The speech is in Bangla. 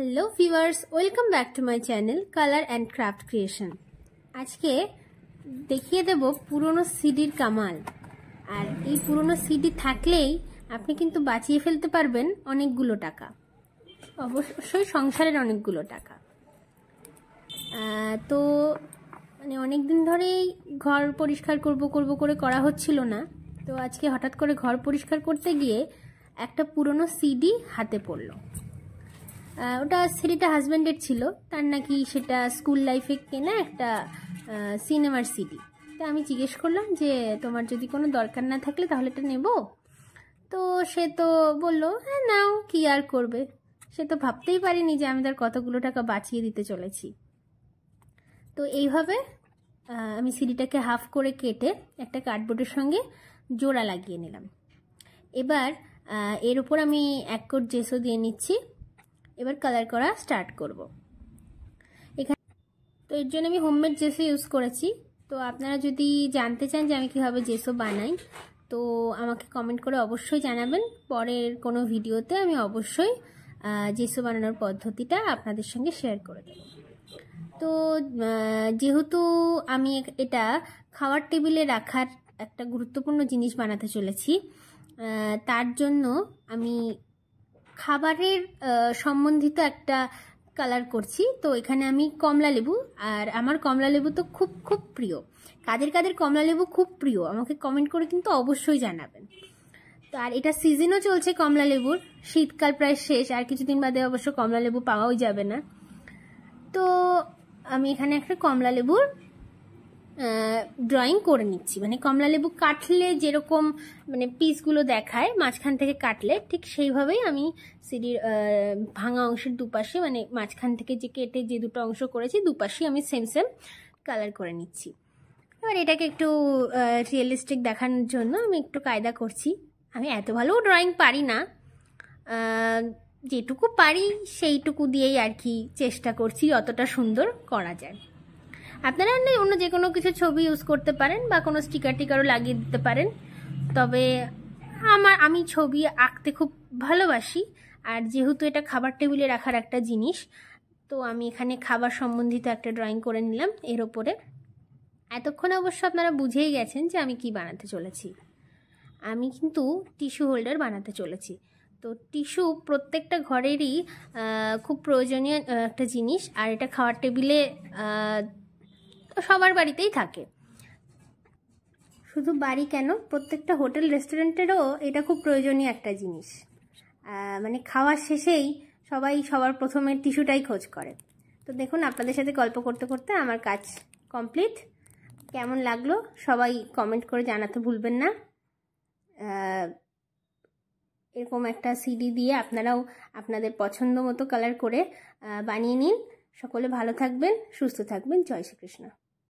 Hello viewers, welcome back to my channel colour and craft creation. আজকে দেখিয়ে দেব পুরনো সিডির কামাল। আর এই পুরনো সিডি থাকলেই আপনি কিন্তু বাঁচিয়ে ফেলতে পারবেন অনেকগুলো টাকা, অবশ্যই সংসারের অনেকগুলো টাকা। তো অনেক দিন ধরেই ঘর পরিষ্কার করব করে করা হচ্ছিল না। তো আজকে হঠাৎ করে ঘর পরিষ্কার করতে গিয়ে একটা পুরনো সিডি হাতে পড়লো। ওটা সিডিটা হাজব্যান্ডের ছিল, তার নাকি সেটা স্কুল লাইফে কেনা একটা সিনেমার সিডি। তো আমি জিজ্ঞেস করলাম যে তোমার যদি কোনো দরকার না থাকলে তাহলে এটা নেব। তো সে তো বললো হ্যাঁ নাও, কি আর করবে। সে তো ভাবতেই পারিনি যে আমি তার কতগুলো টাকা বাঁচিয়ে দিতে চলেছি। তো এইভাবে আমি সিডিটাকে হাফ করে কেটে একটা কার্ডবোর্ডের সঙ্গে জোড়া লাগিয়ে নিলাম। এবার এর উপর আমি 1 কোট জেসো দিয়ে নিচ্ছি। এবার কালার করা স্টার্ট করব। এখানে তো এর জন্য আমি হোমমেড জেসো ইউজ করেছি। তো আপনারা যদি জানতে চান যে আমি কীভাবে জেসো বানাই, তো আমাকে কমেন্ট করে অবশ্যই জানাবেন। পরের কোনো ভিডিওতে আমি অবশ্যই জেসো বানানোর পদ্ধতিটা আপনাদের সঙ্গে শেয়ার করে দেব। তো যেহেতু আমি এটা খাওয়ার টেবিলে রাখার একটা গুরুত্বপূর্ণ জিনিস বানাতে চলেছি, তার জন্য আমি খাবারের সম্বন্ধিত একটা কালার করছি। তো এখানে আমি কমলা লেবু, আর আমার কমলা লেবু তো খুব খুব প্রিয়। কাদের কাদের কমলা লেবু খুব প্রিয় আমাকে কমেন্ট করে কিন্তু অবশ্যই জানাবেন। তো আর এটা সিজনও চলছে কমলা লেবুর, শীতকাল প্রায় শেষ, আর কিছুদিন বাদে অবশ্য কমলা লেবু পাওয়াও যাবে না। তো আমি এখানে একটা কমলা লেবুর ড্রয়িং করে নিচ্ছি। কমলা লেবু কাটলে যেরকম পিসগুলো দেখায় মাঝখান থেকে কাটলে, ঠিক সেইভাবেই আমি সিডির ভাঙা অংশের দুপাশে মাঝখান থেকে যে কেটে যে দুটো অংশ করেছি দুপাশেই আমি সেম কালার করে নিচ্ছি। এবার এটাকে একটু রিয়েলিস্টিক দেখানোর জন্য আমি একটু কায়দা করছি। আমি এত ভালো ড্রয়িং পারি না, যেটুকু পারি সেইটুকু দিয়েই আর কি চেষ্টা করছি যতটা সুন্দর করা যায়। আপনারা অন্য যে কোনো কিছু ছবি ইউজ করতে পারেন বা কোনো স্টিকার টিকারও লাগিয়ে দিতে পারেন। তবে আমি ছবি আঁকতে খুব ভালোবাসি, আর যেহেতু এটা খাবার টেবিলে রাখার একটা জিনিস, তো আমি এখানে খাবার সম্বন্ধিত একটা ড্রয়িং করে নিলাম এর ওপরে। এতক্ষণে অবশ্য আপনারা বুঝেই গেছেন যে আমি কি বানাতে চলেছি। আমি কিন্তু টিস্যু হোল্ডার বানাতে চলেছি। তো টিস্যু প্রত্যেকটা ঘরেরই খুব প্রয়োজনীয় একটা জিনিস, আর এটা খাওয়ার টেবিলে সবার বাড়িতেই থাকে। শুধু বাড়ি কেন, প্রত্যেকটা হোটেল রেস্টুরেন্টেরও এটা খুব প্রয়োজনীয় একটা জিনিস। খাওয়ার শেষেই সবাই সবার প্রথমে টিস্যুটাই খোঁজ করে। তো দেখুন, আপনাদের সাথে গল্প করতে করতে আমার কাজ কমপ্লিট। কেমন লাগলো সবাই কমেন্ট করে জানাতে ভুলবেন না। এরকম একটা সিডি দিয়ে আপনারাও আপনাদের পছন্দ মতো কালার করে বানিয়ে নিন। সকলে ভালো থাকবেন, সুস্থ থাকবেন। জয় শ্রীকৃষ্ণ।